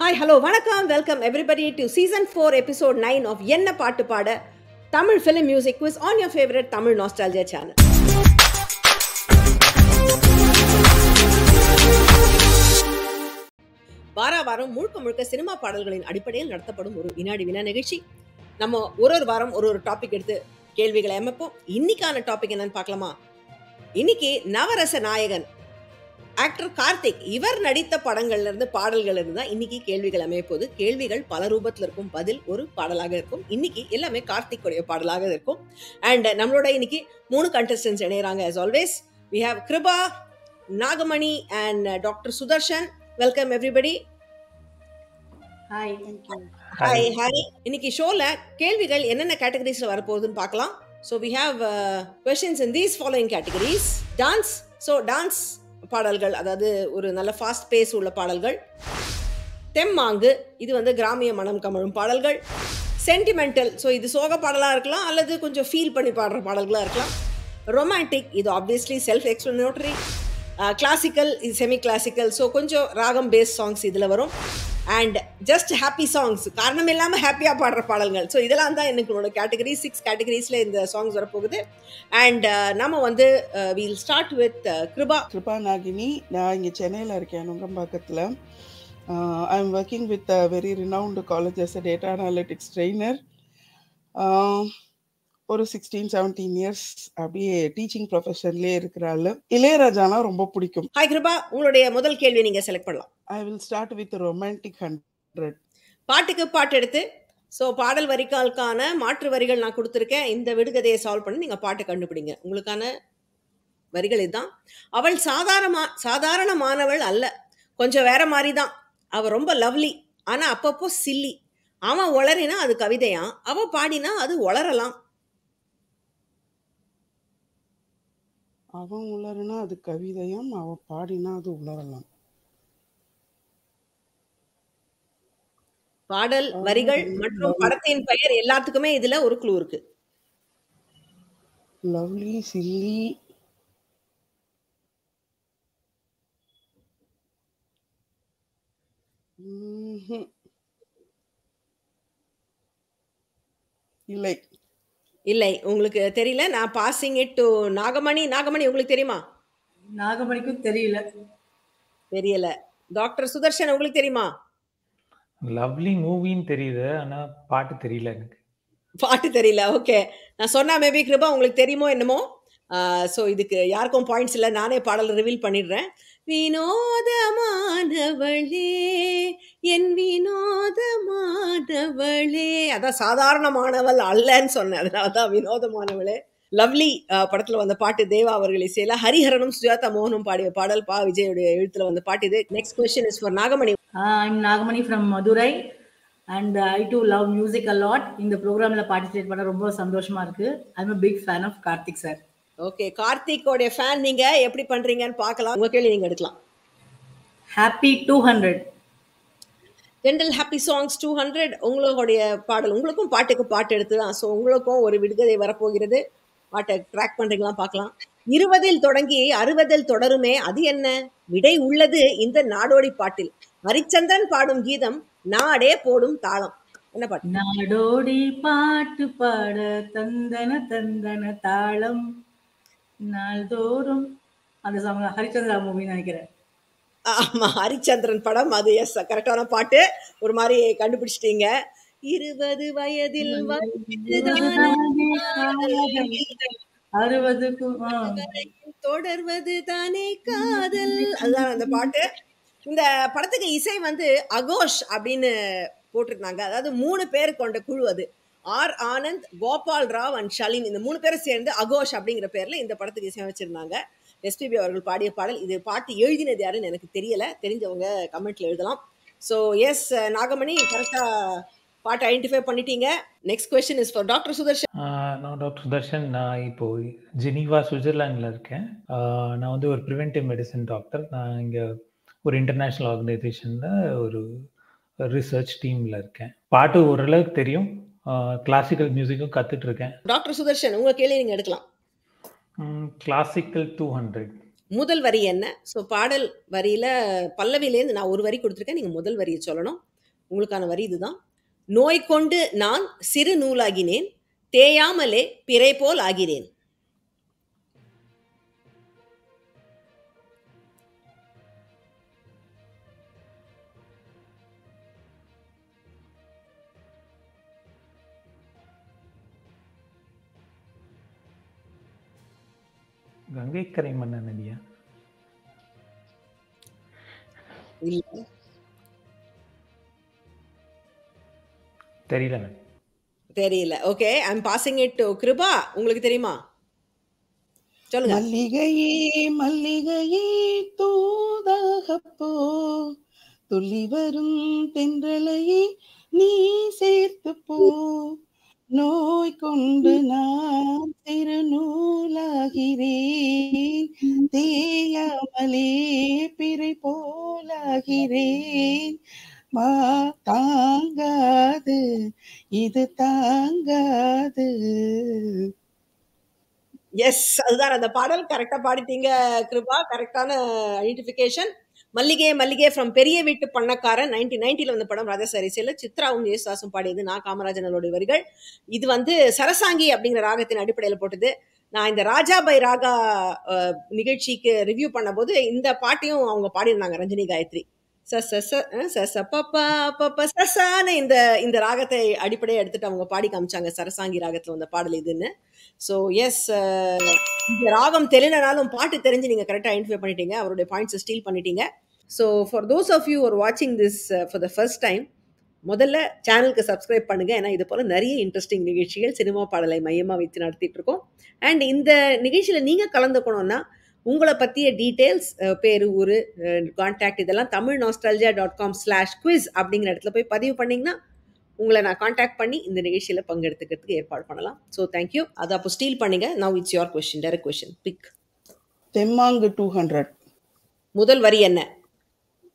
Hi hello வணக்கம் welcome everybody to season 4 episode 9 of என்ன பாட்டு பாட Tamil film music quiz on your favourite Tamil nostalgia channel. வாரம் முழுக்க முழுக்க சினிமா பாடல்களின் அடிப்படையில் நடத்தப்படும் ஒரு வினாடி வினா நிகழ்ச்சி. நம்ம ஒரு வாரம் ஒரு டாபிக் எடுத்து கேள்விகளை அமைப்போம். இன்னைக்கான டாபிக் என்னன்னு பார்க்கலாமா? இன்னைக்கு நவரச நாயகன் ஆக்டர் கார்த்திக் இவர் நடித்த படங்கள்ல இருந்து பாடல்கள் இருந்து தான் இன்னைக்கு கேள்விகள் அமையப்போது. கேள்விகள் பல ரூபத்தில் இருக்கும், பதில் ஒரு பாடலாக இருக்கும். இன்னைக்கு எல்லாமே கார்த்திக்குடைய பாடலாக இருக்கும். அண்ட் நம்மளோட இன்னைக்கு 3 contestants இணையறாங்க. as always we have Kiruba, Nagamani and doctor Sudharshan. Welcome everybody. Hi, thank you. Hi. இன்னைக்கு ஷோல கேள்விகள் என்னென்ன கேட்டகரிஸ்ல வரப்போகுதுன்னு பார்க்கலாம். So we have questions in these following categories. Dance. So dance பாடல்கள், அதாவது ஒரு நல்ல ஃபாஸ்ட் பேஸ் உள்ள பாடல்கள். தெம்மாங்கு, இது வந்து கிராமிய மனம் கமழும் பாடல்கள். சென்டிமெண்டல், ஸோ இது சோக பாடலாக இருக்கலாம் அல்லது கொஞ்சம் ஃபீல் பண்ணி பாடுற பாடல்களாக இருக்கலாம். ரொமான்டிக், இது ஆப்வியஸ்லி செல்ஃப் எக்ஸ்பிளனேட்டரி. கிளாசிக்கல், இது செமி கிளாசிக்கல், ஸோ கொஞ்சம் ராகம் பேஸ் சாங்ஸ் இதில் வரும். அண்ட் ஜஸ்ட் ஹாப்பி சாங்ஸ், காரணம் இல்லாமல் ஹாப்பியாக பாடுற பாடல்கள். ஸோ இதெல்லாம் தான் எனக்கு கேட்டகரி. 6 கேட்டகரிஸில் இந்த சாங்ஸ் வரப்போகுது. அண்ட் நம்ம வந்து we'll start with Kripa Nagini. நான் இங்கே சென்னையில் இருக்கேன், நுங்கம்பாக்கத்தில். I am working with a very renowned college as a data analytics trainer. ஒரு 16-17 இயர்ஸ் அப்படியே டீச்சிங் ப்ரொஃபஷன்லேயே இருக்கிறாள். இளையராஜானா ரொம்ப பிடிக்கும். ஹாய் கிருபா, உங்களுடைய முதல் கேள்வி நீங்கள் செலக்ட் பண்ணலாம். I will start with romantic 100. பாட்டுக்கு பாட்டு எடுத்து, ஸோ பாடல் வரிகளுக்கான மாற்று வரிகள் நான் கொடுத்துருக்கேன். இந்த விடுகதையை சால்வ் பண்ணி நீங்கள் பாட்டு கண்டுபிடிங்க. உங்களுக்கான வரிகள் இதுதான். அவள் சாதாரணமானவள் அல்ல, கொஞ்சம் வேற மாதிரி தான். அவள் ரொம்ப லவ்லி, ஆனால் அப்பப்போ சில்லி. அவன் உளறினா அது கவிதையாம், அவள் பாடினா அது உளரலாம். அவன் உளறுனா அது கவிதையாம், அவன் பாடினா அது உளரலாம். பாடல் வரிகள் மற்றும் படத்தின் பெயர் எல்லாத்துக்குமே இதுல ஒரு க்ளூ இருக்கு. லவ்லி, சில்லி, இல்லை உங்களுக்கு தெரியல. நான் பாசிங் இட் டு நாகமணி. உங்களுக்கு தெரியுமா? நாகமணிக்கும் தெரியல. டாக்டர் சுதர்ஷன் உங்களுக்கு தெரியுமா? லவ்லி மூவின்னு தெரியுது, ஆனா பாட்டு தெரியல எனக்கு. பாட்டு தெரியல. ஓகே, நான் சொன்னா மேபி கிருபா உங்களுக்கு தெரியுமோ என்னமோ. ஸோ இதுக்கு யாருக்கும் பாயிண்ட்ஸ் இல்லை, நானே பாடல் ரிவீல் பண்ணிடுறேன். வினோதமானவளே, என் வினோதமானவளே. அதான் சாதாரணமானவள் அல்லன்னு சொன்னேன், அதனால தான் வினோதமானவளே. லவ்லி படத்துல வந்த பாட்டு தேவா அவர்கள் இசையில ஹரிஹரனும் சுஜாதா மோகனும் பாடிய பாடல். பா விஜயுடைய எழுத்துல வந்த பாட்டு இது. Next question is for Nagamani. I'm Nagamani from Madurai and I too love music a lot. இந்த ப்ரோக்ராம்ல பார்ட்டிசிபேட் பண்ண ரொம்ப சந்தோஷமா இருக்கு. I'm a big fan of Karthik sir. Okay, கார்த்திக்கோட ஃபேன் நீங்க, எப்படி பண்றீங்கன்னு பார்க்கலாம். உங்க கேள்வி நீங்க எடுக்கலாம். ஹாப்பி 200. ஜென்ரல் ஹாப்பி சாங்ஸ் 200 உங்களுடைய பாடல். உங்களுக்கும் பாட்டுக்கு பாட்டு எடுத்து தான். ஸோ உங்களுக்கும் ஒரு விடுகதை வரப்போகிறது. பாட்டை ட்ராக் பண்றீங்களா பார்க்கலாம். 20 தொடங்கி 60 தொடருமே, அது என்ன? விடை உள்ளது இந்த நாடோடி பாட்டில். ஹரிச்சந்திரன் பாடும் கீதம், நாடே போடும் தாளம். என்ன பாட்டு? நாடோடி பாட்டு பாட தந்தன தந்தன தாளம் நாள்தோறும். அந்த சாங் ஹரிச்சந்திரா மூவி நினைக்கிறேன். ஆமா, ஹரிச்சந்திரன் படம் அது. எஸ், கரெக்டான பாட்டு. ஒரு மாதிரி கண்டுபிடிச்சிட்டீங்க. 20 வயதில் 60க்கும் தொடர்வது தானே காதல், அதுதான் அந்த பாட்டு. இந்த படத்துக்கு இசை வந்து அகோஷ் அப்படின்னு போட்டிருந்தாங்க. அதாவது 3 பேர் கொண்ட குழு அது. ஆர் ஆனந்த், கோபால் ராவ் அண்ட் ஷலின், இந்த 3 பேரும் சேர்ந்து அகோஷ் அப்படிங்கிற பேர்ல இந்த படத்துக்கு இசையமைச்சிருந்தாங்க. எஸ்பிபி அவர்கள் பாடிய பாடல் இது. பாட்டு எழுதினது யாருன்னு எனக்கு தெரியல, தெரிஞ்சவங்க கமெண்ட்ல எழுதலாம். ஸோ எஸ் நாகமணி, கரெக்டா பாட்டு ஐடென்டிஃபை பண்ணிட்டீங்க. Next question is for doctor Sudharshan. நான் டாக்டர் சுதர்ஷன். நான் இப்போ ஜெனீவா சுவிட்சர்லாண்டில் இருக்கேன். நான் வந்து ஒரு ப்ரிவென்டிவ் மெடிசன் டாக்டர். நான் இங்கே ஒரு இன்டர்நேஷ்னல் ஆர்கனைசேஷனில் ஒரு ரிசர்ச் டீமில் இருக்கேன். பாட்டு ஓரளவுக்கு தெரியும், கிளாசிக்கல் மியூசிக்கும் கற்றுட்டு இருக்கேன். டாக்டர் சுதர்ஷன், உங்கள் கேள்வி நீங்கள் எடுக்கலாம். கிளாசிக்கல் 200. முதல் வரி என்ன? ஸோ பாடல் வரியில் பல்லவிலேருந்து நான் ஒரு வரி கொடுத்துருக்கேன், நீங்கள் முதல் வரியை சொல்லணும். உங்களுக்கான வரி இதுதான். நோய் கொண்டு நான் சிறு நூலாகினேன், தேயாமலே பிறை போல் ஆகிறேன். கங்கைக்கரை மன்ன நதியா? இல்ல, தெரியல மேம். தெரியல. Okay, I am passing it to Kiruba. உங்களுக்கு தெரியுமா? சொல்லுங்க. மல்லிகையே மல்லிகையே தூதாகப்போ, துள்ளி வரும் தென்றலையே நீ சேர்த்து போ, நோய் கொண்டு நான் சிறு நூலாகிறேன், தேயாமலே பிறை போலாகிறேன், மா தாங்காது இது தாங்காது. எஸ், அதுதான் அந்த பாடல். கரெக்டா பாடிட்டீங்க கிருபா. கரெக்டான ஐடென்டிஃபிகேஷன். மல்லிகே மல்லிகே ஃப்ரம் பெரிய வீட்டு பண்ணக்காரன் 1990 வந்த படம். ராஜா சரிசையில் சித்ராவும் யேசுதாசும் பாடியது. நான் காமராஜனோட வரிகள். இது வந்து சரசாங்கி அப்படிங்கிற ராகத்தின் அடிப்படையில் போட்டது. நான் இந்த ராஜா பை ராகா நிகழ்ச்சிக்கு ரிவ்யூ பண்ண போது இந்த பாட்டையும் அவங்க பாடியிருந்தாங்க, ரஞ்சினி காயத்ரி. இந்த ராகத்தை அடிப்படையை எடுத்துட்டு அவங்க பாடி காமிச்சாங்க, சரசாங்கி ராகத்துல வந்த பாடல் இதுன்னு. ஸோ எஸ், இந்த ராகம் தெரியலனாலும் பாட்டு தெரிஞ்சு நீங்கள் கரெக்டாக ஐடென்டிஃபை பண்ணிட்டீங்க, அவருடைய பாயிண்ட்ஸை ஸ்டீல் பண்ணிட்டீங்க. So for those of you are வாட்சிங் this for the first time, முதல்ல சேனலுக்கு சப்ஸ்கிரைப் பண்ணுங்க. ஏன்னா இது போல நிறைய இன்ட்ரெஸ்டிங் நிகழ்ச்சிகள் சினிமா பாடலை மையமாக வைத்து நடத்திட்டு இருக்கோம். அண்ட் இந்த நிகழ்ச்சியில் நீங்கள் கலந்துக்கணும்னா உங்களை பற்றிய டீட்டெயில்ஸ், பேர், ஊர், கான்டாக்ட், இதெல்லாம் tamilnostalgia.com/quiz அப்படிங்கிற இடத்துல போய் பதிவு பண்ணிங்கன்னா உங்களை நான் காண்டாக்ட் பண்ணி இந்த நிகழ்ச்சியில் பங்கெடுத்துக்கிறதுக்கு ஏற்பாடு பண்ணலாம். So thank you. அதை அப்போ ஸ்டீல் பண்ணுங்க. Now it's your question, direct question. Pick. தெம்மாங்கு 200. முதல் வரி என்ன?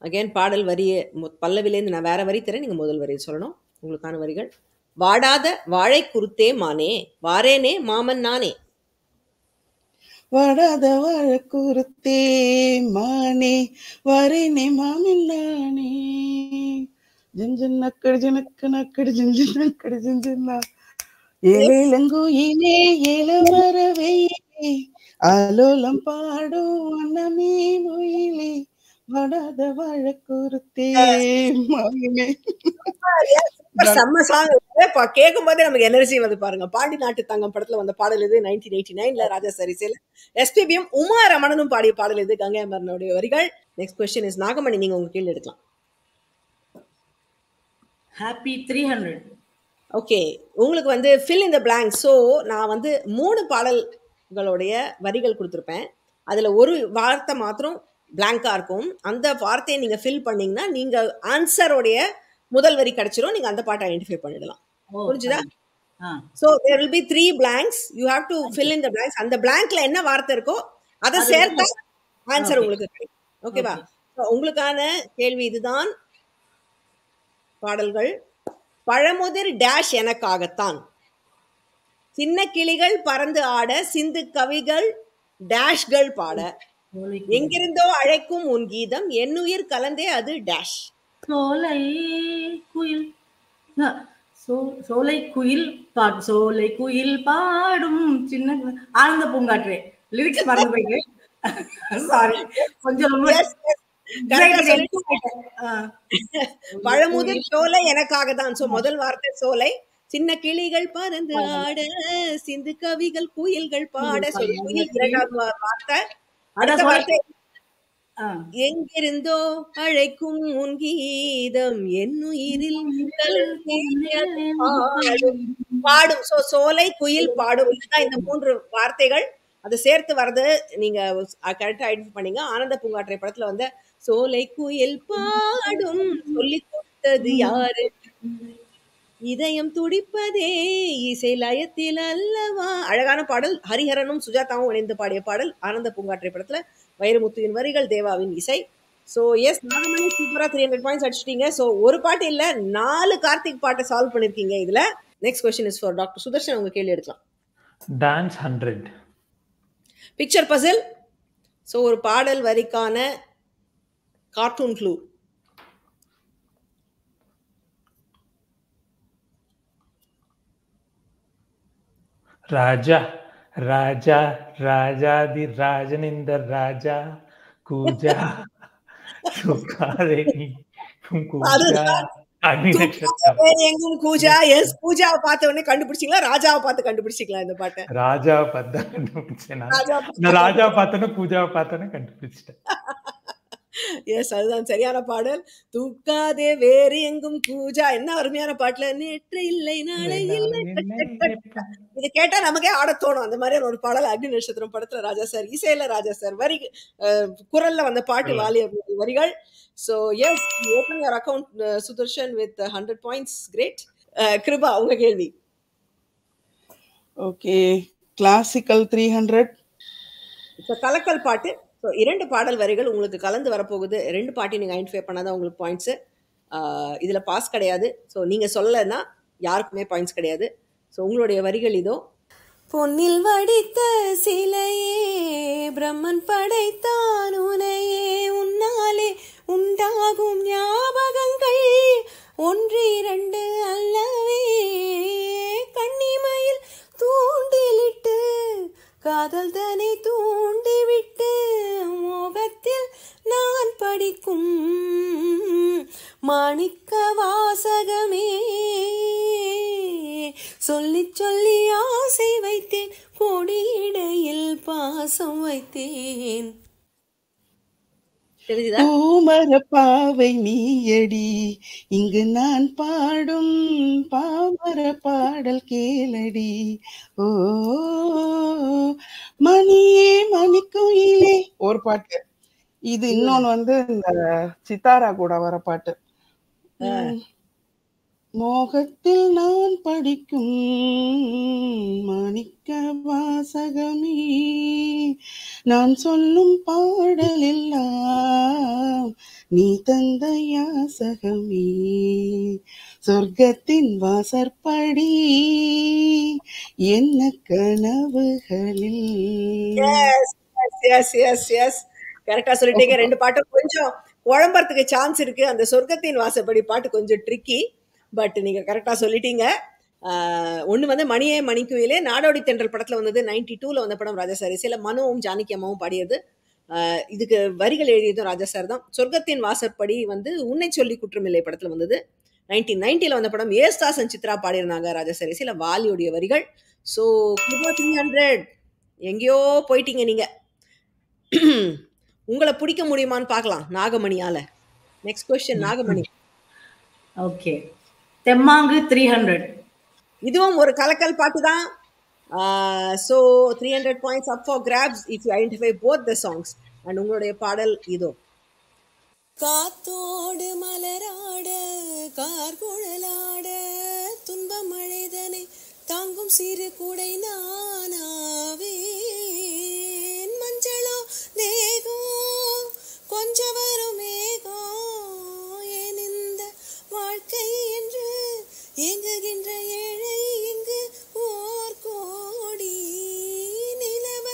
அகைன் பாடல் வரியை பல்லவிலேருந்து நான் வேற வரி தரேன், நீங்கள் முதல் வரியை சொல்லணும். உங்களுக்கான வரிகள்: வாடாத வாழை குருத்தே மானே, வாரேனே மாமன் நானே. வாடாத வாழக்குருத்தே மானே, வரேனே மாமன் நானே, ஜிஞ்சன் நக்கடு ஜனக்கு நக்கடு ஜிஞ்சன் நக்கடு ஜிஞ்சன்னா, ஏழேலங்குயிலே ஏலமரவையிலே, ஆலோலம் பாடும் அன்னமே மொயிலே, வாடாத வாழக்குருத்தே மானே. செம்ம சாங். கேட்கும் போதே நமக்கு எனர்ஜி வந்து பாருங்க. பாண்டி நாட்டு தங்கம் படத்துல வந்த பாடல் இது. 1989 ராஜா சரிசைல எஸ்பிபியும் உமா ரமணனும் பாடிய பாடல் இது. கங்கை அமரனுடைய வரிகள். நெக்ஸ்ட் கொஸ்டின் இஸ் நாகமணி, நீங்க உங்க கேள்வி எடுக்கலாம். ஹாப்பி 300. ஓகே, உங்களுக்கு வந்து fill in the blank. So நான் வந்து 3 பாடல்களுடைய வரிகள் கொடுத்துருப்பேன். அதில் ஒரு வார்த்தை மாத்திரம் பிளாங்காக இருக்கும். அந்த வார்த்தையை நீங்கள் ஃபில் பண்ணிங்கன்னா நீங்கள் ஆன்சருடைய முதல் வரி கிடைச்சிரும். நீங்கள் அந்த பாட்டை ஐடென்டிஃபை பண்ணிடலாம். புரிஞ்சுதா? So there will be 3 blanks. You have to fill in the blanks. அந்த பிளாங்க்ல என்ன வார்த்தை இருக்கோ அதை சேர்த்தா ஆன்சர் உங்களுக்கு கிடைக்கும். ஓகேவா? உங்களுக்கான கேள்வி இதுதான். பாடல்கள்: பழமுதிர் டேஷ் எனக்காகத்தான், சின்ன கிளிகள் பறந்து ஆட, சிந்து கவிகள் டேஷ்கள் பாட, எங்கிருந்தோ அழைக்கும் உன் கீதம், என்னுயிர் கலந்தே அது டேஷ். சோலை குயில் சோலை குயில் பாடும், சோலை குயில் பாடும் சின்ன ஆனந்த பூங்காற்றே. லிரிக்ஸ் மறந்து போயிட்டு சாரி, கொஞ்சம் ரொம்ப பழமுதிர் சோலை எனக்காக தான். சோ முதல் வார்த்தை சோலை, சின்ன கிளிகள் பறந்து ஆட, சிந்து கவிகள் குயில்கள் பாட. குயில் இரண்டாவது வார்த்தை. அடுத்த வார்த்தை எங்கிருந்தோ அழைக்கும் உன் கீதம், என்னுயிரில் பாடும். சோ சோலை குயில் பாடும், இதுதான் இந்த 3 வார்த்தைகள். அதை சேர்த்து வர்றது நீங்க கரெக்டா ஐடென்டிஃபை பண்ணீங்க. ஆனந்த பூங்காற்றை படத்துல வந்து சோலை குயில் பாடும் சொல்லி கொடுத்தது யாரு, இதயம் துடிப்பதே இசை லயத்தில் அல்லவா. அழகான பாடல். ஹரிஹரனும் சுஜாதாவும் இணைந்து பாடிய பாடல். ஆனந்த பூங்காற்றை படத்துல வைரமுத்துவின் வரிகள், தேவாவின் இசை. ஸோ எஸ், நாகமணி சூப்பரா 300 பாயிண்ட்ஸ் அடிச்சிட்டீங்க. ஸோ ஒரு பாட்டு இல்ல 4 கார்த்திக் பாட்டை சால்வ் பண்ணிருக்கீங்க இதுல. Next question is for doctor Sudarshan. உங்க கேள்வி எடுக்கலாம். டான்ஸ் 100. பிக்சர் பசில். ஸோ ஒரு பாடல் வரிக்கான கார்ட்டூன் க்ளூ. ராஜா ராஜா ராஜாதி ராஜனிந்தர் ராஜா கூஜா சுகாதே நீ கூஜா அக்னி நட்சத்திரம் எங்கும் கூஜா. எஸ், பூஜாவை பார்த்த உடனே கண்டுபிடிச்சிங்களா, ராஜாவை பார்த்து கண்டுபிடிச்சிங்களா இந்த பாட்டை? ராஜாவை பார்த்து தான் கண்டுபிடிச்சேன். ராஜா நான் ராஜாவை பார்த்தோன்னே பூஜாவை பார்த்தோன்னே கண்டுபிடிச்சிட்டேன். எஸ், அதுதான் சரியான பாடல். தூக்காதே வேறு எங்கும் கூஜா. என்ன அருமையான பாட்டுல, நேற்று இல்லை நாளை இல்லை. இது கேட்டா நமக்கே ஆட தோணும். அந்த மாதிரியான ஒரு பாடல் அக்னி நட்சத்திரம் படத்துல ராஜா சார் இசையில, ராஜா சார் வரி குரல்ல வந்த பாட்டு வாலி வரிகள். So yes, you open your account, Sudarshan, with 100 points. Great. Kriba, உங்க கேள்வி. Okay, classical 300. இப்போ கலக்கல் பாட்டு. ஸோ 2 பாடல் வரிகள் உங்களுக்கு கலந்து வரப்போகுது. 2 பாட்டையும் நீங்கள் ஐடென்டிஃபை பண்ணாதான் உங்களுக்கு பாயிண்ட்ஸு. இதில் பாஸ் கிடையாது. ஸோ நீங்கள் சொல்லலைன்னா யாருக்குமே பாயிண்ட்ஸ் கிடையாது. ஸோ உங்களுடைய வரிகள் இதோ. பொன்னில் வடித்த சிலையே பிரம்மன் படைத்தான் உனையே, உன்னாலே உண்டாகும் ஞாபகங்கள் 1 2 அல்லவே, கண்ணிமையில் தூண்டிலிட்டு காதல் தனை தூண்டிவிட்டு மோகத்தில் நான் படிக்கும் மாணிக்க வாசகமே, சொல்லி சொல்லி ஆசை வைத்தேன், கொடியிடையில் பாசம் வைத்தேன். பூமர பாவை நீயடி, இங்கு நான் பாடும் பாமர பாடல் கேளடி. ஓ மணியே மணிக்குயிலே ஒரு பாட்டு. இது இன்னொன்னு இந்த சித்தாரா கூட வர பாட்டு. மோகத்தில் நான் படிக்கும் மாணிக்க வாசகமே, நான் சொல்லும் பாடலெல்லாம் நீ தந்த யாசகமே, சொர்க்கத்தின் வாசற்படி என்ன கனவுகளில். கரெக்டா சொல்லிட்டீங்க. 2 பாட்டும் கொஞ்சம் குழம்புறதுக்கு சான்ஸ் இருக்கு. அந்த சொர்க்கத்தின் வாசப்படி பாட்டு கொஞ்சம் ட்ரிக்கி, பட் நீங்க கரெக்டா சொல்லிட்டீங்க. ஒன்று மணியே மணிக்குயிலே நாடோடி தென்றல் படத்தில் வந்தது. 92ல் வந்த படம் ராஜா சார் இசையில் மனுவும் ஜானகி அம்மாவும் பாடியது. இதுக்கு வரிகள் எழுதியதும் ராஜா சார் தான். சொர்க்கத்தின் வாசற்படி உன்னை சொல்லி குற்றமில்லை படத்தில் வந்தது. 1990ல் வந்த படம் ஏஸ்தாசன் சித்ரா பாடியிருந்தாங்க ராஜா சார் இசையில், வாலியுடைய வரிகள். ஸோ 300 எங்கேயோ போயிட்டீங்க நீங்க. உங்களை பிடிக்க முடியுமான்னு பார்க்கலாம் நாகமணியால. நெக்ஸ்ட் கொஸ்டின் நாகமணி. ஓகே, தெம்மாங்கு 300. இதுவும் ஒரு கலக்கல் பாட்டு தான். So 300 points up for grabs if you identify both the songs. And உங்களுடைய பாடல் இதோ. காத்தோடு மலராட கார்குழலாட துன்ப மழைதனை தாங்கும் சிறு குடை நானாவேன், மஞ்சளோ தேகம் கொஞ்சம் வரும் மேகம், ஏன் இந்த வாழ்க்கை என்று ஏங்குகின்ற ஏழை இங்கு ஓர் கோடி நிலவ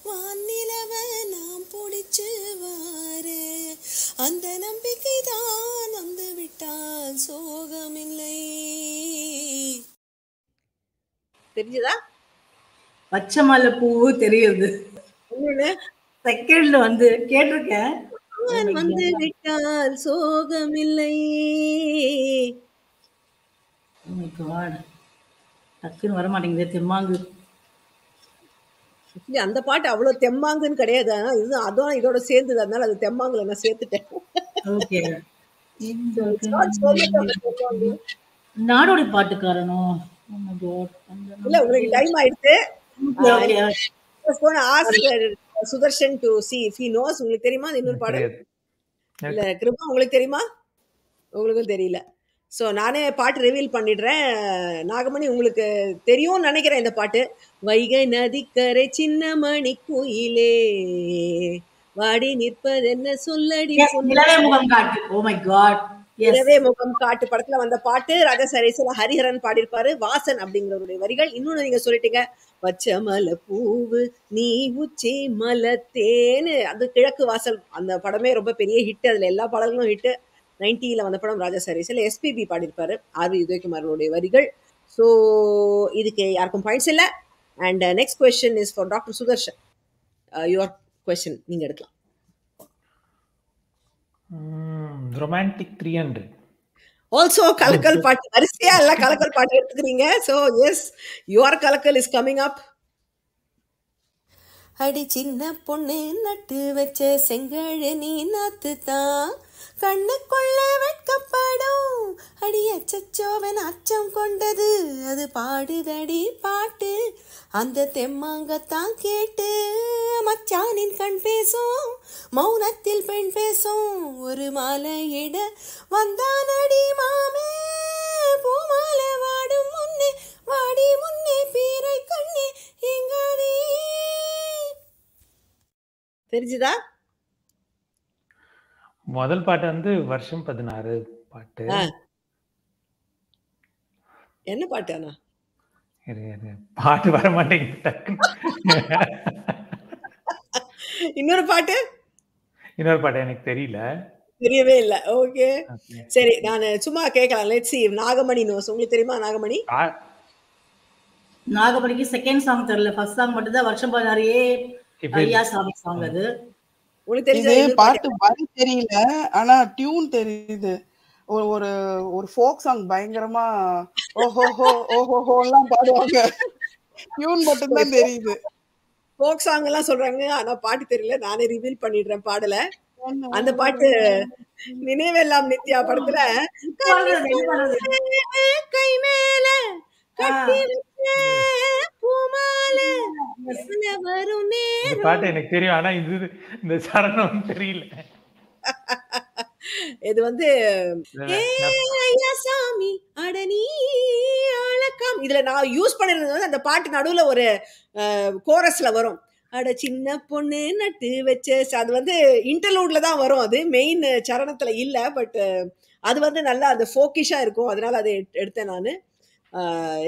வானிலவ நாம் பிடிச்சு வாரு, அந்த நம்பிக்கை தான் வந்து விட்டால் சோகமில்லை. தெரிஞ்சதா? பச்சை மலை பூவு தெரியுது. செகண்ட்ல கேட்டிருக்கேன். வந்து விட்டால் சோகமில்லை. டக்குன்னு வர மாட்டேங்குது தெம்மாங்கு. அந்த பாட்டு அவ்வளவு தெம்மாங்குன்னு கிடையாது. அதான் இதோட சேர்ந்தது, அதனால அது தெம்மாங்குல நான் சேர்த்துட்டேன். நாடோடி பாட்டுக்காரனோ இல்ல, உங்களுக்கு டைம் ஆயிடுச்சு. Sudarshan to see if he knows. உங்களுக்கு தெரியுமா இன்னொரு பாடல்? இல்ல கிருபா, உங்களுக்கு தெரியுமா? உங்களுக்கும் தெரியல. ஸோ நானே பாட்டு ரிவீல் பண்ணிடுறேன். நாகமணி, உங்களுக்கு தெரியும்னு நினைக்கிறேன் இந்த பாட்டு. வைகை நதிக்கரை சின்ன மணி குயிலே வாடி நிற்பதென்ன சொல்லடி இரவே முகம் காட்டு படத்துல வந்த பாட்டு. ராஜா சரிசில ஹரிஹரன் பாடியிருப்பாரு. வாசன் அப்படிங்கிறவருடைய வரிகள். இன்னொன்னு நீங்க சொல்லிட்டீங்க, வச்ச மலை பூவு நீ உச்சி மலத்தேன்னு. அது கிழக்கு வாசல் அந்த படமே ரொம்ப பெரிய ஹிட். அதுல எல்லா பாடல்களும் ஹிட். 90ல் வந்த படம் ராஜா சரிசில எஸ்பிபி பாடியிருப்பாரு. ஆர் வி உதயகுமாரனுடைய வரிகள். ஸோ இதுக்கு யாருக்கும் பாயிண்ட்ஸ் இல்லை. And next question is for doctor Sudarshan. Your question நீங்க எடுக்கலாம். ரொமான்டிக் 300. ஆல்சோ கலக்கல் பாட்டு, வரிசையா எல்லாம் கலக்கல் பாட்டு எடுத்துக்கிறீங்க. So S, your Kalakkal is coming up. அடி சின்ன பொண்ணு நட்டு வச்ச செங்கழனி நாத்து தான் கண்ணுக்குள்ள வெட்கப்படும். அடி அச்சச்சோவன் அச்சம் கொண்டது அது பாடுதடி பாட்டு அந்த தெம்மாங்கத்தான் கேட்டு மச்சானின் கண் பேசும் மௌனத்தில் பெண் பேசும் ஒரு மாலையிட வந்தானடி மாமே பூமாலை வாடும் முன்னே வாடி முன்னே பீரை கண்ணே எங்காதே. தெரிஞ்சுதா? முதல் பாட்டு வந்து வருஷம் 16 பாட்டு. என்ன பாட்டு? ஆனா பாட்டு வர மாட்டேங்குது டக்குன்னு. இன்னொரு பாட்டு எனக்கு தெரியவே இல்ல. ஓகே சரி, நான் சும்மா கேட்கலாம். Let's see. நாகமணி நோஸ் உங்களுக்கு தெரியுமா? நாகமணி நாகமணிக்கு செகண்ட் சாங் தெரியல, ஃபர்ஸ்ட் சாங் மட்டும் தான் வருஷம் 16 ஐயா சாமி சாங். அது உங்களுக்கு தெரிஞ்ச இது பாட்டு வரி தெரியல, ஆனா டியூன் தெரியுது. ஒரு ஒரு ஃபோக் சாங் பயங்கரமா ஓஹோஹோ ஓஹோஹோ எல்லாம் பாடுவாங்க. டியூன் மட்டும் தான் தெரியுது. ஃபோக் சாங் எல்லாம் சொல்றாங்க, ஆனா பாட்டு தெரியல. நானே ரிவீல் பண்ணிடுறேன் பாடல. அந்த பாட்டு நினைவெல்லாம் நித்யா படத்துல கை மேல கட்டி பூமாலை வரும் நேரம். பாட்டு எனக்கு தெரியும், ஆனா இந்த சரணம் தெரியல. இது வந்து ஐயா சாமி அடனி அழகாம். இதுல நான் யூஸ் பண்ணிருந்தது வந்து அந்த பாட்டு நடுவுல ஒரு கோரஸ்ல வரும். அட சின்ன பொண்ணு நட்டு வச்ச, அது வந்து இன்டர்லூட்ல தான் வரும். அது மெயின் சரணத்துல இல்ல. பட் அது வந்து நல்லா அந்த ஃபோக்கிஷா இருக்கும். அதனால அதை எடுத்தேன் நான்.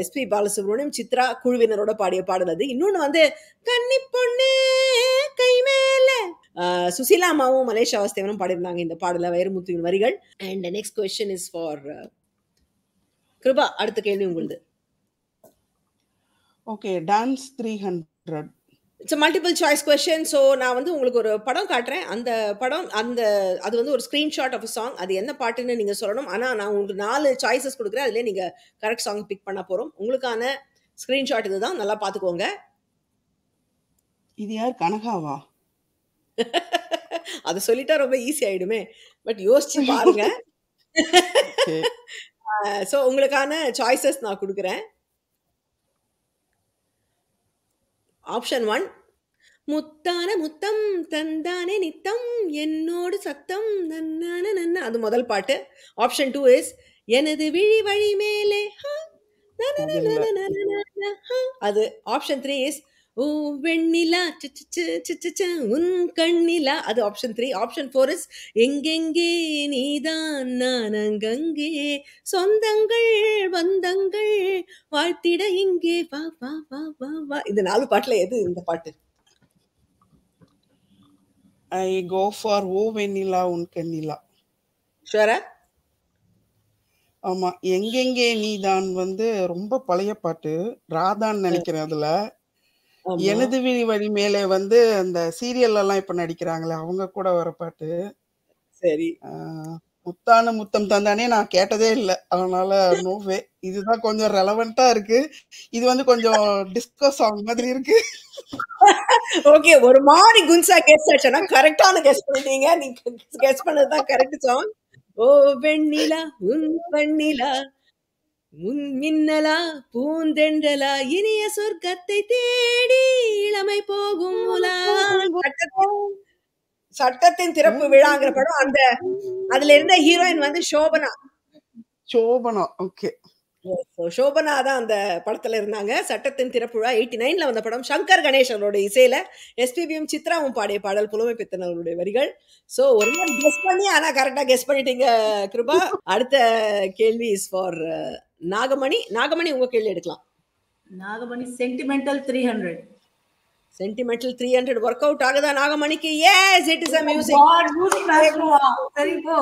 எஸ்பி பாலசுப்ரமணியம் சித்ரா குழுவினரோட பாடிய பாடல் அது. இன்னொன்னு வந்து கன்னி பொண்ணு கை மேல, சுசீலா அம்மாவும் மலேசியா வாஸ்தேவனும் பாடியிருந்தாங்க இந்த பாடல, வைரமுத்துவின் வரிகள். And next question is for Kiruba. அடுத்த கேள்வி உங்களுது. Okay, dance 300. It's multiple choice question. So நான் வந்து உங்களுக்கு ஒரு படம் காட்டுறேன். அந்த படம் அது வந்து ஒரு ஸ்க்ரீன்ஷாட் ஆஃப் சாங். அது என்ன பாட்டுன்னு நீங்கள் சொல்லணும். ஆனால் நான் உங்களுக்கு 4 சாய்ஸஸ் கொடுக்குறேன். அதிலே நீங்கள் கரெக்ட் சாங் பிக் பண்ண போகிறோம். உங்களுக்கான ஸ்க்ரீன்ஷாட் இதுதான், நல்லா பார்த்துக்கோங்க. இது யார்? கனகாவா? அதை சொல்லிட்டா ரொம்ப ஈஸி ஆயிடுமே. பட் யோசிச்சு பாருங்க. ஸோ உங்களுக்கான சாய்ஸஸ் நான் கொடுக்குறேன். ஆப்ஷன் 1, முத்தான முத்தம் தந்தானே நித்தம் என்னோடு சத்தம் நன்னான நன்னா, அது முதல் பாட்டு. ஆப்ஷன் 2 இஸ் எனது விழி வழி மேலே, அது. ஆப்ஷன் 3 இஸ் ஓ வெண்ணிலா உன் கண்ணிலா, அது ஆப்ஷன் 3. ஆப்ஷன் 4 இஸ் எங்கெங்கே நீதான் நான் அங்கங்கே சொந்தங்கள் வந்தங்கள் வாழ்த்திட இங்கே வா வா வா வா வா. இந்த 4 பாட்டுல எது இந்த பாட்டு? ஐ கோ ஃபார் ஓ வெண்ணிலா உன் கண்ணிலா. ஷுவரா? ஆமா, எங்கெங்கே நீதான் வந்து ரொம்ப பழைய பாட்டு, ராதான்னு நினைக்கிறேன். அதுல எனது விழி வழி மேலே வந்து அந்த சீரியல் எல்லாம் இப்ப நடிக்கிறாங்களே அவங்க கூட வர பாட்டு. சரி. முத்தான முத்தம் தந்தானே நான் கேட்டதே இல்லை, அதனால நோவே. இதுதான் கொஞ்சம் ரெலவெண்டா இருக்கு. இது வந்து கொஞ்சம் டிஸ்கோ சாங் மாதிரி இருக்கு. ஓகே, ஒரு மாதிரி குன்சா கெஸ் ஆச்சுன்னா கரெக்டான கெஸ் பண்ணிட்டீங்க. நீங்க கெஸ் பண்ணதுதான் கரெக்ட் சாங். ஓ வெண்ணிலா உன் வெண்ணிலா முன் மின்னலா பூந்தென்றலா இனிய சொர்க்கத்தை தேடி இளமை போகும் உலா. சட்டத்தின் திறப்பு விழாங்கிற படம். அந்த அதுல இருந்த ஹீரோயின் வந்து சோபனா. ஓகே, சோபனா தான் அந்த படத்துல இருந்தாங்க. சட்டத்தின் திறப்பு விழா 89ல வந்த படம். சங்கர் கணேசனோட இசையில எஸ்பிபியும் சித்ராவும் பாடிய பாடல், புலமை பித்தனவருடைய வரிகள். சோ ஒரு மாதிரி கெஸ் பண்ணி, ஆனா கரெக்டா கெஸ் பண்ணிட்டீங்க கிருபா. அடுத்த கேள்வி இஸ் ஃபார் நாகமணி. நாகமணி உங்க கேள்வி எடுக்கலாம். Nagamani sentimental 300. Sentimental 300 work out ஆகுதா நாகமணிக்கு? Yes, it is a music. சரி போ.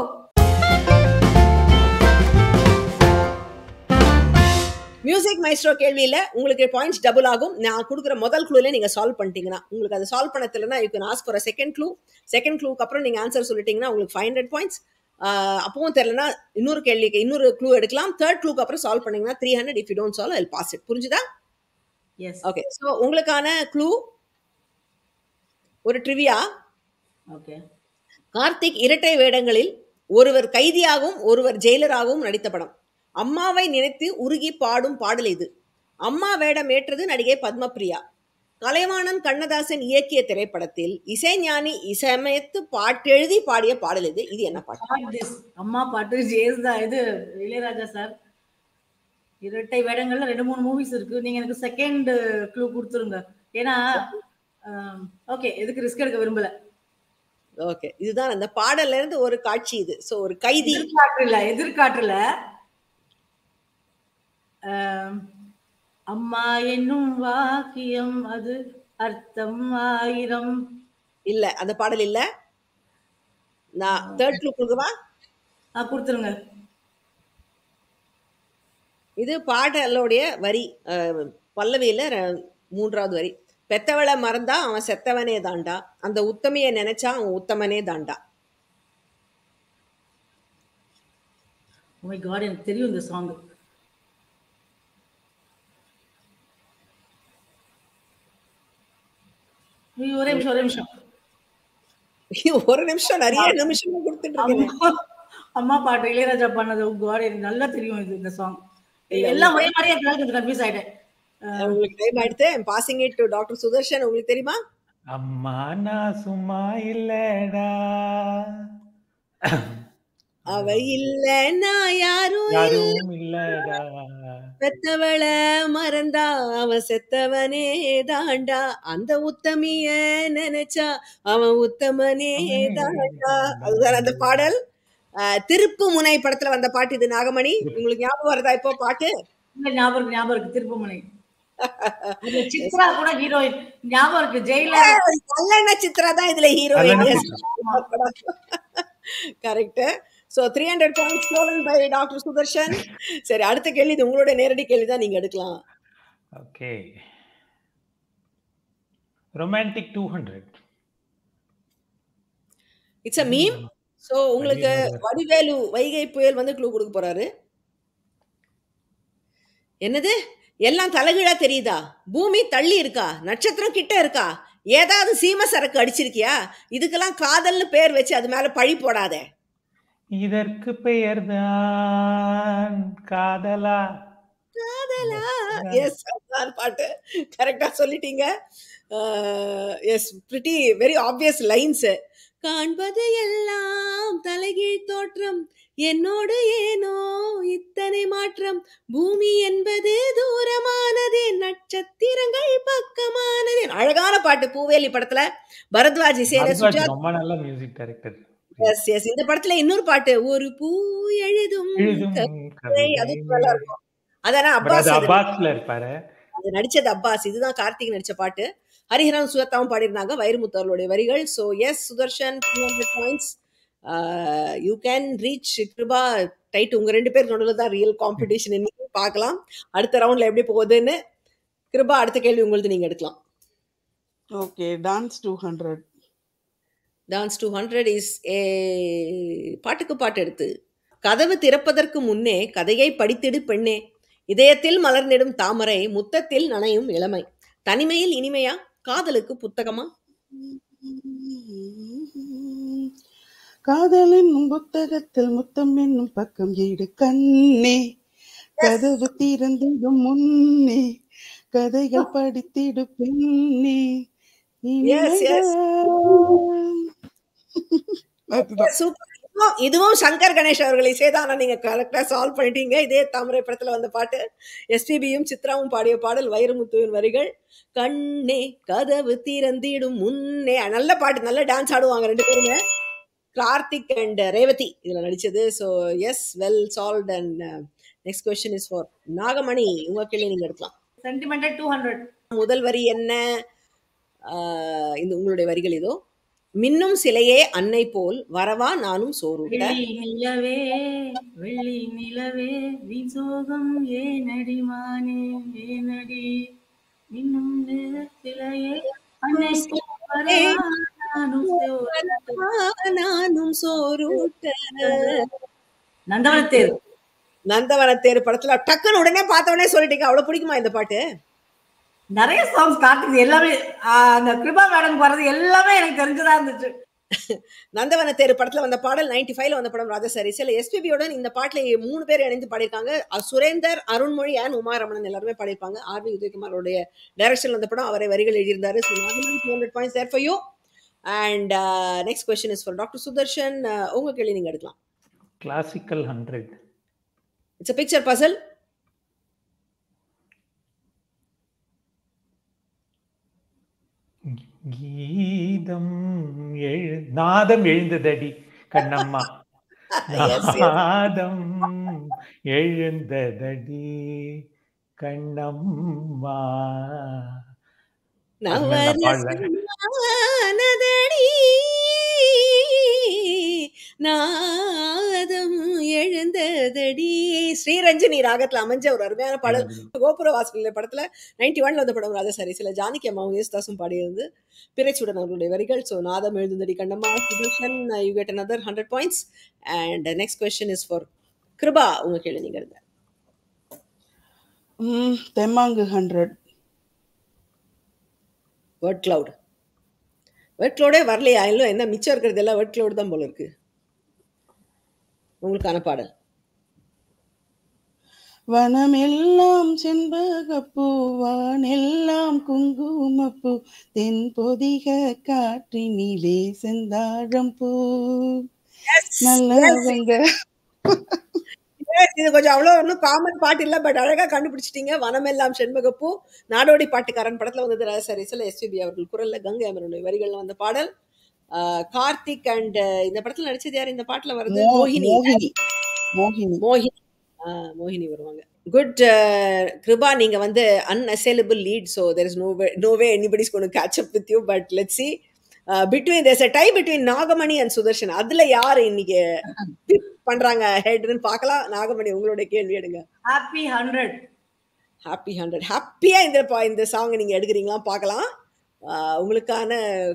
மியூசிக் மியூசிக் மைஸ்ட்ரோ கேள்வியில உங்களுக்கு பாயிண்ட்ஸ் டபுள் ஆகும். நான் கொடுக்குற முதல் க்ளூல நீங்க சால்வ் பண்ணிட்டீங்கன்னா, உங்களுக்கு அதை சால்வ் பண்ண தெரியலனா you can ask for a second clue. Second க்ளூக்கு அப்புறம் நீங்க ஆன்சர் சொல்லிட்டீங்கன்னா உங்களுக்கு 500 பாயிண்ட்ஸ். அப்பவும் தெரியலனா இன்னொரு கேள்விக்கு இன்னொரு க்ளூ எடுக்கலாம். தேர்ட் க்ளூக்கு அப்புறம் சால்வ் பண்ணீங்கன்னா 300. If you don't solve I will pass it. புரிஞ்சுதா? எஸ். ஓகே. ஸோ உங்களுக்கான க்ளூ ஒரு ட்ரிவியா. ஓகே. கார்த்திக் இரட்டை வேடங்களில் ஒருவர் கைதியாகவும் ஒருவர் ஜெயிலராகவும் நடித்த படம். அம்மாவை நினைத்து உருகி பாடும் பாடல் இது. அம்மா வேடம் ஏற்றது நடிகை பத்மபிரியா. கலைவாணன் கண்ணதாசன் இயக்கிய திரைப்படத்தில் இசைஞானி இசையமைத்து பாட்டெழுதி பாடிய பாடல் இது. இது என்ன பாட்டு? அம்மா பாட்டு ஜேஸ்தா. இது இளையராஜா சார். இரட்டை வேடங்கள்ல 2-3 மூவிஸ் இருக்கு. நீங்க எனக்கு செகண்ட் க்ளூ கொடுத்துருங்க. ஏன்னா ஓகே, எதுக்கு ரிஸ்க் எடுக்க விரும்பல. ஓகே, இதுதான் அந்த பாடல்ல இருந்து ஒரு காட்சி இது. சோ ஒரு கைதி எதிர்காற்றுல அம்மா என்னும் வாக்கியம் அது அர்த்தம் 1000. இல்ல, அந்த பாடல் இல்ல. நான் தேர்ட் க்ளூ கொடுக்கவா? கொடுத்துருங்க. இது பாடலோடைய வரி, பல்லவியில 3வது வரி. பெத்தவளை மறந்தா அவன் செத்தவனே தாண்டா, அந்த உத்தமைய நினைச்சா அவன் உத்தமனே தாண்டா. Oh my God, எனக்கு தெரியும் இந்த சாங். ஒரே நிமிஷம் ஒரு நிமிஷம், நிறைய நிமிஷம் கொடுத்துட்டு இருக்கேன். அம்மா பாட்டு இளையராஜா பண்ணது. God, எனக்கு நல்லா தெரியும் இது இந்த சாங். எல்லாம் ஒரே மாதிரியே கொஞ்சம் கன்ஃபியூஸ் ஆயிட்டேன். உங்களுக்கு டைம் ஆயிடுத்து. Passing it to doctor Sudarshan. உங்களுக்கு தெரியுமா? அம்மா நான் சும்மா இல்லடா, அவ இல்ல நான் யாரும் இல்லடா, பெத்தவள மறந்தா அவன் செத்தவனே தாண்டா, அந்த உத்தமிய நினைச்சா அவன் உத்தமனே தாண்டா. அதுதான் அந்த பாடல். திருப்பு முனை படத்துல வந்த பாட்டு இது. நாகமணி, உங்களுக்கு ஞாபகம் வருதா இப்போ பாட்டு? ஞாபகம் இருக்கு. திருப்பு முனை. சித்ரா கூட ஹீரோயின் ஞாபகம் இருக்கு. ஜெயிலர் கல்யாண சித்ரா தான் இதுல heroine. Correct. So 300 points stolen by Dr. Sudarshan. சரி, அடுத்த கேள்வி இது உங்களோட நேரடி கேள்வி தான், நீங்க எடுக்கலாம். Okay. Romantic 200. It's a meme. So உங்களுக்கு வடிவேலு வைகை புயல் வந்து க்ளூ கொடுக்க போறாரு. என்னது? எல்லாம் தலைகீழா தெரியுதா? பூமி தள்ளி இருக்கா? நட்சத்திரம் கிட்ட இருக்கா? ஏதாவது சீம சரக்கு அடிச்சிருக்கியா? இதுக்கெல்லாம் காதல்னு பேர் வச்சு அது மேல பழி போடாத. இதற்கு பெயர்தான் காதலா. காதலா. எஸ், அதான் பாட்டு. கரெக்டா சொல்லிட்டீங்க. Yes, pretty very obvious lines. காண்பது எல்லாம் தலைகீழ் தோற்றம், என்னோடு ஏனோ இத்தனை மாற்றம், பூமி என்பது தூரமானதே, நட்சத்திரங்கள் பக்கமானதே. அழகான பாட்டு. பூவேலி படத்துல பரத்வாஜ் இசையில சுஜாதா. ரொம்ப நல்ல மியூசிக் டைரக்டர். S S. இந்த படத்துல இன்னொரு பாட்டு, ஒரு பூ எழுதும் கதை, அது நல்லா இருக்கும். அதான அப்பாஸ்ல இருப்பாரு. அது நடிச்சது அப்பாஸ். இதுதான் கார்த்திக் நடிச்ச பாட்டு. ஹரிஹரன் சுகத்தாவும் பாடியிருந்தாங்க. வைரமுத்து அவர்களுடைய வரிகள். So yes Sudarshan, 200 points. You can reach Kiruba. Tied. உங்க 2 பேர் நடுவில் தான் ரியல் காம்படிஷன். இன்னைக்கு பார்க்கலாம் அடுத்த ரவுண்ட்ல எப்படி போகுதுன்னு. கிருபா, அடுத்த கேள்வி உங்களுக்கு, நீங்க எடுக்கலாம். Okay. Dance 200. Dance 200 is a பாட்டுக்கு பாட்டு எடுத்து. கதவு திறப்பதற்கு முன்னே கதையை படித்திடு பெண்ணே, இதயத்தில் மலர்ந்திடும் தாமரை, முத்தத்தில் நனையும் இளமை, தனிமையில் இனிமையா, காதலுக்கு புத்தகமா? காதலின் புத்தகத்தில் முத்தம் என்னும் பக்கம் ஈடு கண்ணே, கதவு திறந்திடும் முன்னே கதைகள் படித்திடு பெண்ணே. இதுவும் சங்கர் கணேஷ் அவர்கள் இசைதானா? நீங்க கரெக்டா சால்வ் பண்ணிட்டீங்க. இதே தாமரை படத்துல வந்த பாட்டு. எஸ்பிபியும் சித்ராவும் பாடிய பாடல். வைரமுத்துவின் வரிகள். கண்ணே கதவு திறந்திடும் முன்னே. நல்ல பாட்டு. நல்ல டான்ஸ் ஆடுவாங்க 2 பேருமே. கார்த்திக் அண்ட் ரேவதி இதுல நடிச்சது. So yes, well solved. And next question is for Nagamani. உங்க கேள்வி நீங்க எடுக்கலாம். சென்டிமெண்டல் 200. முதல் வரி என்ன? இந்த உங்களுடைய வரிகள் இதோ. மின்னும் சிலையே அன்னை போல் வரவா நானும் சோறுட்ட. வெள்ளி நிலவே விசோகம் ஏனடி மானே ஏனடி இன்னும் சிலையே அன்னை போல் வரவா நானும் சோறுட்ட. நானும் சோறுட்ட. நந்தவனத்தேர். நந்தவனத்தேர் படத்துல டக்குன்னு உடனே பார்த்த உடனே சொல்லிட்டீங்க. அவ்வளவு பிடிக்குமா இந்த பாட்டு? நிறைய சாங்ஸ் காட்டுது எல்லாமே. அந்த கிருபா மேடம் பாடுறது எல்லாமே எனக்கு தெரிஞ்சதா இருந்துச்சு. நந்தவனத்தேர் படத்துல வந்த பாடல் 95ல வந்த படம் ராஜா சாரீஸ்ல எஸ்பிபியோட இந்த பாட்டுல 3 பேர் இணைந்து பாடியிருக்காங்க. சுரேந்தர், அருண்மொழி அண்ட் உமாரமணன் எல்லாருமே பாடியிருப்பாங்க. ஆர்வி உதயகுமாரோடைய டைரக்ஷன்ல வந்த படம். அவரை வரிகள் எழுதியிருந்தாரு. 200 points there for you. And next question is for Dr. Sudarshan. உங்க கேள்வி நீங்க எடுக்கலாம். Classical 100. It's a picture puzzle. கீதம் நாதம் எழுந்ததடி கண்ணம்மா. நாதம் எழுந்ததடி கண்ணம்மா. நாதம் எழுந்ததடி. ஸ்ரீரஞ்சனி ராகத்துல அமைஞ்ச ஒரு அருமையான பாடல். கோபுர வாசல் படத்துல 91ல வந்த படம் ராஜா சாரீஸ்ல ஜானகி அம்மாவும் யேசுதாசும் பாடியிருந்து பிறைச்சுடன் அவர்களுடைய வரிகள். ஸோ நாதம் எழுந்ததடி கண்ணம்மா. You get another 100 points. And the next question is for Kripa. உங்க கேள்வி நீங்க இருங்க. தெம்மாங்கு 100. Word cloud. வேர்ட் கிளவுடே வரலையா? இல்லை, என்ன மிச்சம் இருக்கிறது எல்லாம் வேர்ட் கிளவுட் தான் போல இருக்கு. உங்களுக்கான பாடல். வனமெல்லாம் செண்பகப்பூ வானெல்லாம் குங்குமப்பூ தென் பொதிக காற்றினிலே செந்தாழம் பூ நல்லவங்க. இது கொஞ்சம் அவ்வளோ ஒன்றும் காமன் பாட்டு இல்லை, பட் அழகா கண்டுபிடிச்சிட்டீங்க. வனமெல்லாம் செண்பகப்பூ நாடோடி பாட்டுக்காரன் படத்துல வந்தது ராஜா சாரீஸ்ல எஸ்பிபி அவர்கள் குரல்ல கங்கை அமரனுடைய வரிகள்ல வந்த பாடல். கார்த்திக் அண்ட் இந்த படத்துல நடிச்சது யார்? இந்த பாட்டுல வருது மோகினி. மோகினி வருவாங்க. குட் கிருபா, நீங்க வந்து unassailable lead, so there is no way anybody's going to catch up with you, but let's see. There's a tie between Nagamani and Sudarshan. அதுல யாரு இன்னைக்கு பண்றாங்க ஹெட்னு பார்க்கலாம். நாகமணி, உங்களுடைய கேள்வி எடுங்க. ஹாப்பி 100. ஹாப்பியா இந்த சாங் நீங்க எடுக்கிறீங்களா பார்க்கலாம். உங்களுக்கான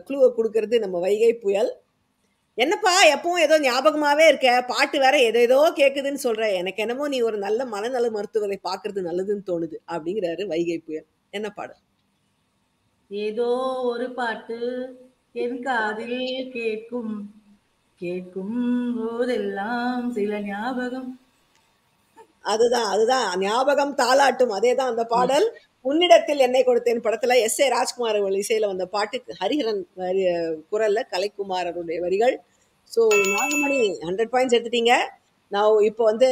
க்ளூவை கொடுக்கறது நம்ம வைகை புயல். என்னப்பா எப்பவும் ஏதோ ஞாபகமாவே இருக்க, பாட்டு வேற ஏதோ கேட்குதுன்னு சொல்ற, எனக்கு என்னமோ நீ ஒரு நல்ல மனநல மருத்துவரை பார்க்கறது நல்லதுன்னு தோணுது அப்படிங்கிறாரு வைகை புயல். என்ன பாடல்? ஏதோ ஒரு பாட்டு என் காதில் கேட்கும் கேட்கும் போதெல்லாம் சில ஞாபகம். அதுதான் ஞாபகம் தாலாட்டும். அதேதான் அந்த பாடல். உன்னிடத்தில் என்னை கொடுத்தேன் படத்துல எஸ் ஏ ராஜ்குமார் இசையில வந்த பாட்டு. ஹரிஹரன் குரல்ல கலைக்குமார் அவருடைய வரிகள். ஸோ நாகமணி 100 points எடுத்துட்டீங்க. நான் இப்போ வந்து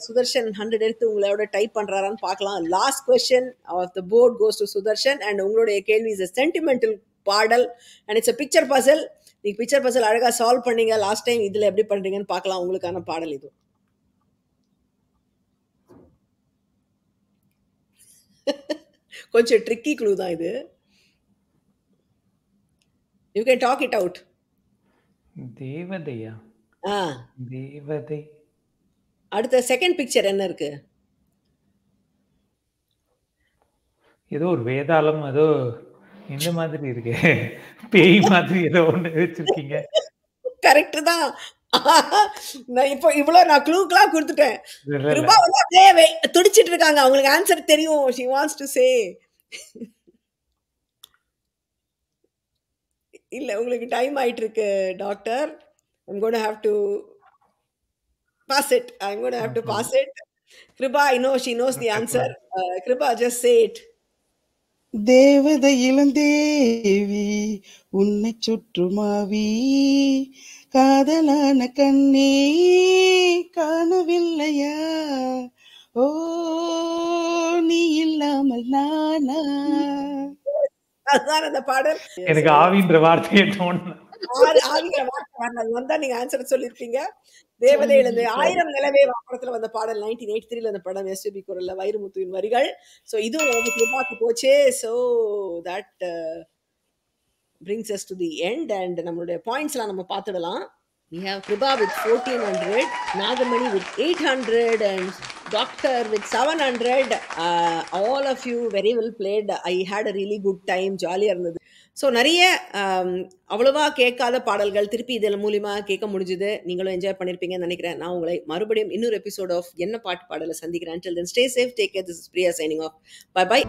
சுதர்ஷன் 100 எடுத்து உங்களோட டைப் பண்றாரான்னு பார்க்கலாம். Last question of the board goes to Sudarshan. And உங்களுடைய கேள்வி இஸ் சென்டிமெண்டல் பாடல் அண்ட் இட்ஸ் பிக்சர் பசல். நீங்க பிக்சர் பசல் அழகா சால்வ் பண்ணீங்க லாஸ்ட் டைம். இதுல எப்படி பண்றீங்கன்னு பார்க்கலாம். உங்களுக்கான பாடல் இது. கொஞ்சம் ட்ரிக்கி க்ளூ தான் இது. You can talk it out. தேவதையா? தேவதை. அடுத்த செகண்ட் பிக்சர் என்ன இருக்கு? ஏதோ ஒரு வேதாளம், ஏதோ இந்த மாதிரி இருக்கு, பேய் மாதிரி ஏதோ ஒண்ணு வச்சிருக்கீங்க. கரெக்ட் தான். நான் இப்போ இவ்வளவு நான் க்ளூக்கெல்லாம் கொடுத்துட்டேன். கிருபா வந்து அப்படியே துடிச்சிட்டு இருக்காங்க. அவங்களுக்கு ஆன்சர் தெரியும். she wants to say. இல்ல, உங்களுக்கு டைம் ஆயிட்டு இருக்கு doctor. I'm going to have to pass it. Kiruba, I know she knows the answer. Kiruba, just say it. தேவதை இளந்தேவி உன்னை சுற்றுமாவி காதலான கண்ணே காணவில்லையா, ஓ நீ இல்லாமல் நானா. அதுதான் அந்த பாடல். எனக்கு ஆவின்ற வார்த்தையை தோணுது. ஆவிங்கிற வார்த்தை வரல, வந்தா நீங்க ஆன்சர் சொல்லிருப்பீங்க. தேவதை இழந்து 1000 நிலவே படத்துல வந்த பாடல். 1983 அந்த படம். எஸ்பிபி குரல்ல வைரமுத்துவின் வரிகள். சோ இதுவும் கிருபாக்கு போச்சே. So that brings us to the end and நம்மளுடைய பாயிண்ட்ஸ்லாம் நம்ம பார்த்துடலாம். We have Prabha with 1400, Nagamani with 800 and Doctor with 700. All of you very well played. I had a really good time. ஜாலியாக இருந்தது. So நிறைய அவ்வளோவா கேட்காத பாடல்கள் திருப்பி இதில் மூலிமா கேட்க முடிஞ்சுது. நீங்களும் என்ஜாய் பண்ணியிருப்பீங்கன்னு நினைக்கிறேன். நான் உங்களை மறுபடியும் இன்னொரு எபிசோட் ஆஃப் என்ன பாட்டு பாடலை சந்திக்கிறேன். Until then, stay safe, take care. This is Priya signing off. Bye bye.